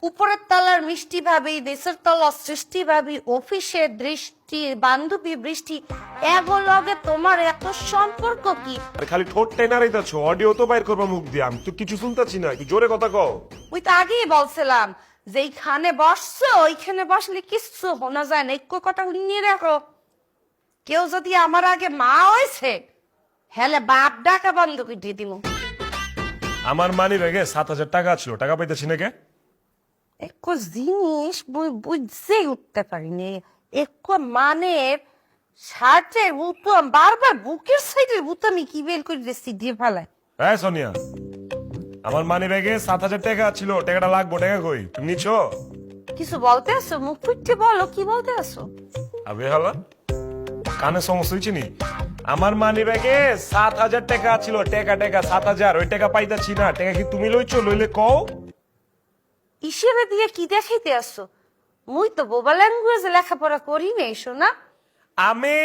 উপরের তলার মিষ্টি ভাবি, দেশের তলার সৃষ্টি ভাবি, অফিসের দৃষ্টি, বান্ধবী বৃষ্টি, এগুলোকে তোমার এত সম্পর্ক কি? আরে খালি ঠোঁট টেনা রাইতাছো, অডিও তো বাইর করবা মুখ দিয়ে, আমি তো কিছু শুনতাছি না, একটু জোরে কথা কও। ওই তো আগেই বলছিলাম যেইখানে বসছো ওইখানে বসলে কিচ্ছু শোনা যায় না, একটু কথা নিয়ে রাখো। কেউ যদি আমার আগে মা হয়েছে হেলে বাপ ডাকা বন্ধ করে দিয়ে দিব। আমার মানি ব্যাগে 7,000 টাকা ছিল, টাকা পাইতেছি না কে? একটু জিনিস বুঝতেই উঠতে পারিনি। একটু মানের শার্টের বুতাম বারবার বুকের সাইডের বুতামি কি বের করে দিচ্ছি দিয়ে ফেলায়। হ্যাঁ সোনিয়া, আমার মানি ব্যাগে 7,000 টাকা ছিল, টাকাটা লাগবো, টাকা কই? তুমি নিচ্ছো? কিছু বলতে আসো? মুখ ফুটতে বলো কি বলতে আসো। আবে হালা, কানে সমস্যা হয়েছে নি? আমার মানি ব্যাগে 7,000 টাকা ছিল, টাকা 7,000, ওই টাকা পাইতাছি না, টাকা কি তুমি লইছো? লইলে কও। হিসেবে দিয়ে কি দেখাইতে আসো? মুই তো বোবা ল্যাঙ্গুয়েজে লেখাপড়া করি নাই শোনা। আমি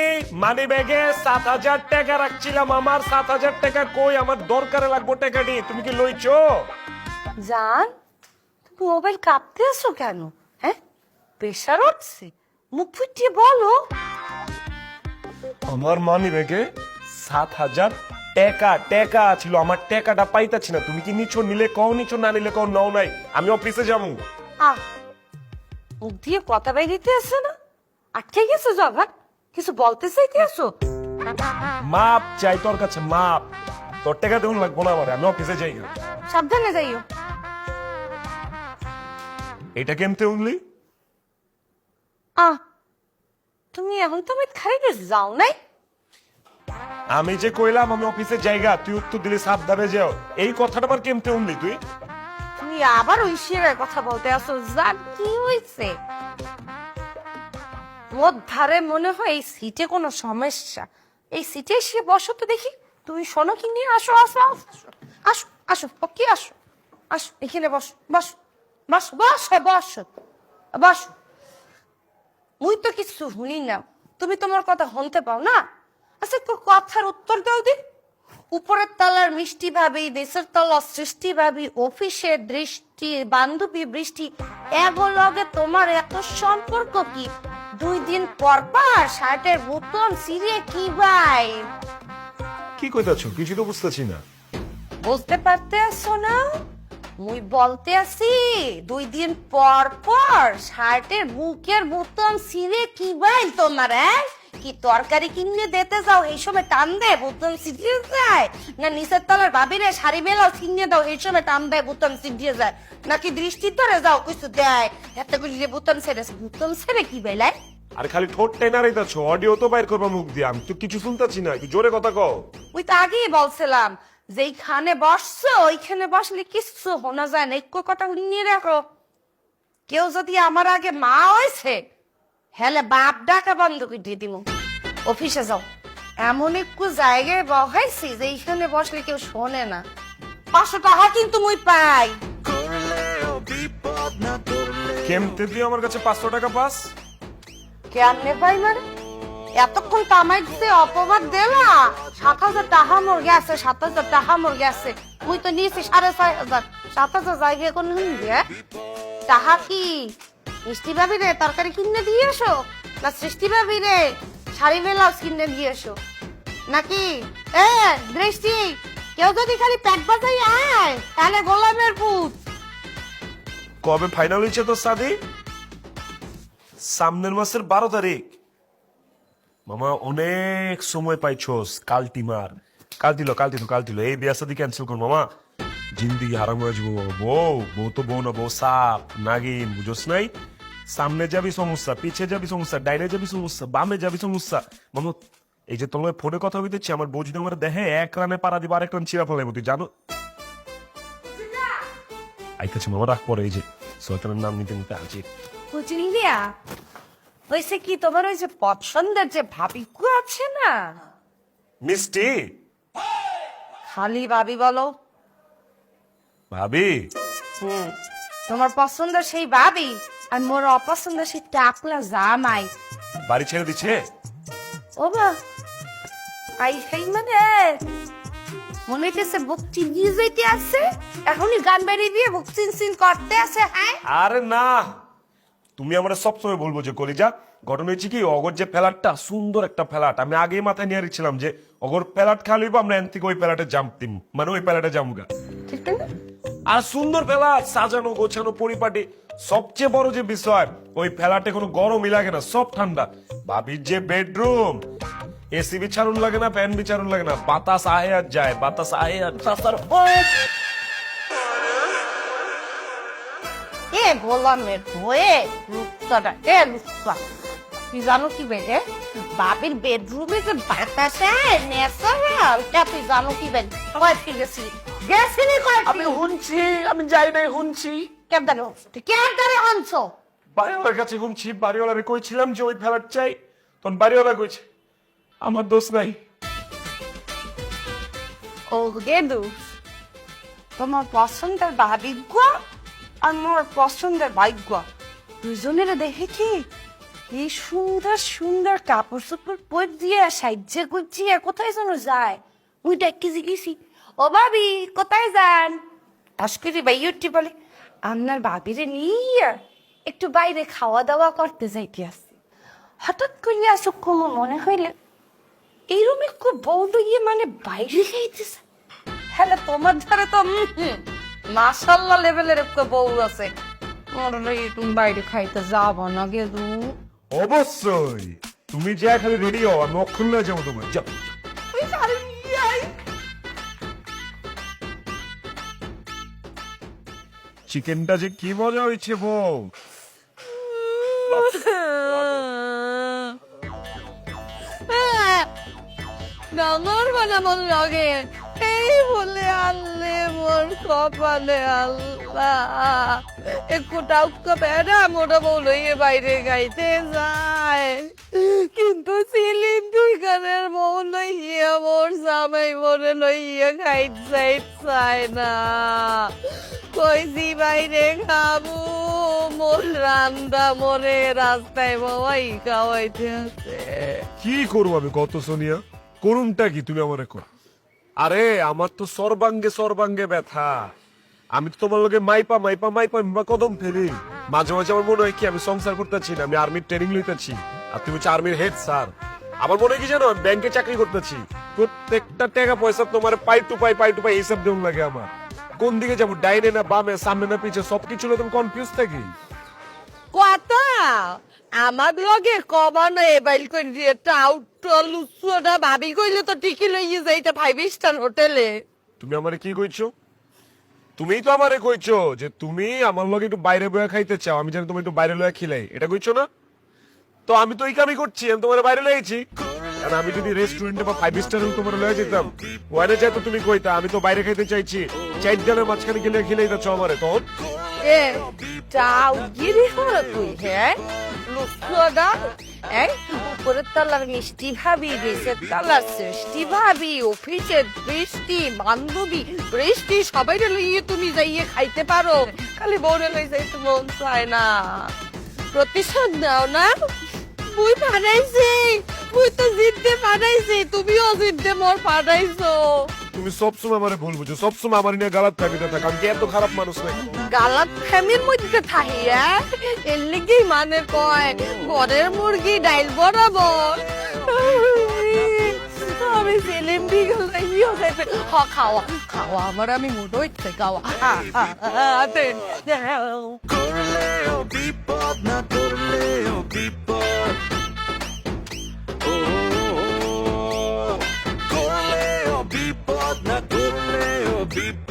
মানি ব্যাগে 7,000 টাকা রাখছিলাম, আমার 7,000 টাকা কই? আমার দরকারে লাগবো টাকাটি, তুমি কি লইছো? জান, তুমি মোবাইল কাঁপতে আসো কেন? হ্যাঁ, প্রেশার উঠছে? মুখ ফুটিয়ে বলো। আমার মানি ব্যাগে 7,000 টাকা ছিল, আমার টাকাটা পাইতাছি না, তুমি কি নিচ্ছ? নিলে কও নিচ্ছ, না নিলে কও নাও নাই, আমি অফিসে যাবো। আহ, মুখ দিয়ে কথা বাইরিতে আসে না? আটকে গেছো জগৎ? কিছু বলতে চাইতে আসো? মাপ চাই তোর কাছে, মাপ। তোর টাকা দেউন লাগবো না আমার, আমি অফিসে যাই। সাবধানে যাইও। এটা কেমতে উনলি? আহ, তুমি এখন তো আমি খাইতে যাও নাই? আমি যে কইলাম আমি অফিসে জায়গা, তুই উত্তর দিলে সাবধানে যাও, এই কথাটা আবার কেমতে উনলি তুই? তুমি আবার ওই শেরের কথা বলতে আসো। জান কি হয়েছে? মোর ধারে মনে হয় এই সিটে কোনো সমস্যা। এই সিটে এসে বসো তো দেখি। তুমি শোনো কি নিয়ে আসো আসো আসো আসো আসো কি আসো আসো এখানে বসো বসো বসো বসো বসো বসো। মুই তো কিছু শুনি না, তুমি তোমার কথা শুনতে পাও না? আচ্ছা একটু কথার উত্তর দাও দি। উপরের তলার মিষ্টি ভাবি, দেশের তলার সৃষ্টি ভাবি, অফিসের দৃষ্টি, বান্ধবী বৃষ্টি, এগুলোকে তোমার এত সম্পর্ক কি? 2 দিন পর পর শার্টের বোতাম ছিঁড়ে কি ভাই? কি কইতাছো? কিছু তো বুঝতেছি না। বুঝতে পারতে আসো না? মুই বলতে আসি 2 দিন পর পর শার্টের বুকের বোতাম ছিঁড়ে কি ভাই তোমার? কি তরকারি কিনে দিতে যাও এই সময় টান দেয় বোতাম ছিঁড়িয়ে যায়? না নিচের তলার ভাবিরে শাড়ি বেলাও কিনে দাও এই সময় টান দেয় বোতাম ছিঁড়িয়ে যায়? নাকি দৃষ্টি ধরে যাও কিছু দেয় এত করে বোতাম ছেড়েছে? বোতাম ছেড়ে কি বেলায়? আরে খালি ঠোঁট টেনা রাইতাছো, অডিও তো বাইর করবা মুখ দিয়ে, আমি তো কিছু শুনতাছি না, একটু জোরে কথা কও। ওই তো আগেই বলছিলাম যেইখানে বসছো ওইখানে বসলে কিচ্ছু শোনা যায় না, একটু কথা নিয়ে রাখো। কেউ যদি আমার আগে মা হয়েছে হেলে বাপ ডাকা বন্ধ করে দিয়ে দিব। অফিসে যাও। এমন একটু জায়গায় বহাইছি যে এইখানে বসলে কেউ শোনে না। 500 টাকা কিন্তু মুই পাই। কেমতে তুই আমার কাছে 500 টাকা পাস? কেমনে পাই মানে? এতক্ষণ তামাই দিতে অপবাদ দেলা। 7,000 টাকা মোর গেছে, 7,000 টাকা মোর গেছে। মুই তো নিয়েছি 6,500। 7,000 জায়গায় কোন হিন্দে? টাকা কি মিষ্টি ভাবি রে তরকারি কিনে দিয়ে এসো, না সৃষ্টি ভাবি রে শাড়ি ব্লাউজ কিনে দিয়ে এসো? নাকি দৃষ্টি কেউ যদি খালি পেট বাজাই আয় তাহলে গোলামের পুত। কবে ফাইনাল হয়েছে তোর শাদি? সামনের মাসের 12 তারিখ। মামা অনেক সময় পাইছোস, কাল টিমার। কাল দিল এই বিয়া শাদি ক্যান্সেল কর মামা, জিন্দিগি হারাম হয়ে যাবো। বউ তো বউ না, বউ সাপ নাগিন, বুঝোস নাই? সামনে যাবি সমস্যা, পিছে যাবি সমস্যা, ডাইনে যাবি সমস্যা, বামে যাবি সমস্যা। মামা এই যে তোমার ফোনে কথা হইতেছি, আমার বউ যদি আমার দেখে 1 রানে পাড়া দিব, আরেক রান ছিঁড়া ফেলাইব, তুই জানো? আইতেছে মামা, রাখ পরে, এই যে সরকারের নাম নিতে নিতে আছি। বুঝলি রিয়া, হয়েছে কি তোমার ওই যে পছন্দের যে ভাবিকু আছে না, মিষ্টি খালি ভাবি বলো। ভাবি? তোমার পছন্দের সেই ভাবি আর মোর অপছন্দের সেই টাকলা জামাই বাড়ি ছেড়ে দিচ্ছে? ও বা আই সেই মানে মনে হইতেছে বুক চিনিয়ে যেতে আছে, এখনই গান বেরিয়ে দিয়ে বুক চিন চিন করতে আছে। হ্যাঁ আরে না, তুমি আমরা সবসময় বলবো যে কলিজা, ঘটনা হয়েছে কি, অগর যে প্যালাটটা সুন্দর একটা প্যালাট, আমি আগেই মাথায় নিয়ে রেখেছিলাম যে অগর প্যালাট খালিব আমরা এন থেকে ওই প্যালাটে জামতিম, মানে ওই প্যালাটে জামুগা। ঠিক না? আর সুন্দর প্যালাট, সাজানো গোছানো পরিপাটি। সবচেয়ে বড় যে বিষয়, ওই প্যালাটে কোনো গরমই লাগে না, সব ঠান্ডা। ভাবির যে বেডরুম, এসি বিছারুন লাগে না, ফ্যান বিছারুন লাগে না, বাতাস আহে আর যায়, বাতাস আহে আর বাতাস। এ গোলামের হয়ে লুচ্চাটা, এ লুচ্চা, তুই জানো কি বেড়ে বাবির বেডরুমে যে বাতাসে ন্যাচারাল, তা তুই জানো কি বেড়ে কয় ফিরেছি গেছিলি কয় আমি শুনছি, আমি যাই নাই শুনছি, কেন জানো তুই কেন জানি অংশ বাড়িওয়ালার কাছে শুনছি, বাড়িওয়ালারে কইছিলাম যে ওই ফ্ল্যাট চাই, তখন বাড়িওয়ালা কইছে আমার দোষ নাই। ও গেদু, তোমার পছন্দের ভাবিজ্ঞ আর মোর পছন্দের ভাগ্য দুজনের দেখে কি এই সুন্দর সুন্দর কাপড় চোপড় পর দিয়ে সাহায্য গুছিয়ে কোথায় যেন যায়। মুই ডাকি জিজ্ঞেসি, ও ভাবি কোথায় যান? আজকের বাইরটি বলে আপনার ভাবিরে নিয়ে একটু বাইরে খাওয়া দাওয়া করতে যাইতে আসছি। হঠাৎ করে আসুক কোনো মনে হইলে এই রুমে খুব বউ লইয়ে মানে বাইরে খাইতেছে। হ্যাঁ তোমার ধারে তো মাশাল্লাহ লেভেলের একটা বউ আছে, তুমি বাইরে খাইতে যাবো না গেদু? অবশ্যই, তুমি যে খালি রেডি হও, আমি অক্ষণ লয়ে যাবো তোমার, যাও। চিকেনটা যে কি মজা হয়েছে বউ। ডাঙর বানামন লাগে এই বলে আল্লে মোর কপালে আল্লাহ একটু টাউকা বেড়া মোটা বউ লইয়ে বাইরে গাইতে যায়, কিন্তু সিলিম দুই গানের বউ লইয়া মোর জামাই মোরে লইয়া খাইতে চায় না। কইছি বাইরে খাবো, মোর রান্দা মোরে রাস্তায় বাবাই খাওয়াইতে আছে। কি করবো আমি কত সোনিয়া, করুনটা কি তুমি আমার এখন? আরে আমার তো সর্বাঙ্গে সর্বাঙ্গে ব্যথা, আমি তো তোমার লগে মাইপা মাইপা মাইপা মাইপা কদম ফেলি। মাঝে মাঝে আমার মনে হয় কি আমি সংসার করতেছি না, আমি আর্মির ট্রেনিং লইতেছি, আর তুমি হচ্ছে আর্মির হেড স্যার। আমার মনে হয় কি জানো, আমি ব্যাংকে চাকরি করতেছি, প্রত্যেকটা টাকা পয়সা তোমার পাই টু পাই এইসব দেউন লাগে আমার। কোন দিকে যাবো, ডাইনে না বামে, সামনে না পিছে, সবকিছু তুমি কনফিউজ থাকি। কথা আমার লগে কমানো এবাইল করে দিয়ে লুচুটা ভাবি কইলে তো ঠিকই লইয়ে যাইতে 5 স্টার হোটেলে। তুমি আমারে কি কইছো? তুমিই তো আমারে কইছো যে তুমি আমার লগে একটু বাইরে বয়া খাইতে চাও, আমি জানি তুমি একটু বাইরে লয়া খিলাই, এটা কইছো না? তো আমি তো এই কামই করছি, আমি তোমার বাইরে লয়েছি। কারণ আমি যদি রেস্টুরেন্টে বা 5 স্টারে তোমার লয়ে যেতাম, ওয়ানে চাই তো তুমি কইতা আমি তো বাইরে খাইতে চাইছি, চার ডালের মাঝখানে গেলে খিলাই যাচ্ছ আমারে তখন। এ চাও গিরি হলো তুই, হ্যাঁ লুচুটা এই উপরের তলার মিষ্টি ভাবি, নিচের তলার সৃষ্টি ভাবি, অফিসের বৃষ্টি বান্ধবী বৃষ্টি সবাই লইয়ে তুমি যাইয়ে খাইতে পারো, খালি বউরে লই যাইতে মন চায় না। প্রতিশোধ দাও না, মুই পাঠাইছি, মুই তো জিততে পাঠাইছি, তুমিও জিততে মোর পাঠাইছো। তুমি সবসময় আমারে ভুল বুঝো, সবসময় আমার নিয়ে গালাত থাকতে থাক, আমি কি এত খারাপ মানুষ নাকি? গালাত ফ্যামির মধ্যে থাকিয়া এর লিগেই মানে কয় ঘরের মুরগি ডাইল বরাবর। আমি সেলিম বিগল ইয়ে হইছে, হ খাওয়া খাওয়া আমার, আমি মুড হইছে খাওয়া। দেন Correleo বিপদ না করলেও বিপদ, করলেও বিপদ না করলেও বিপদ।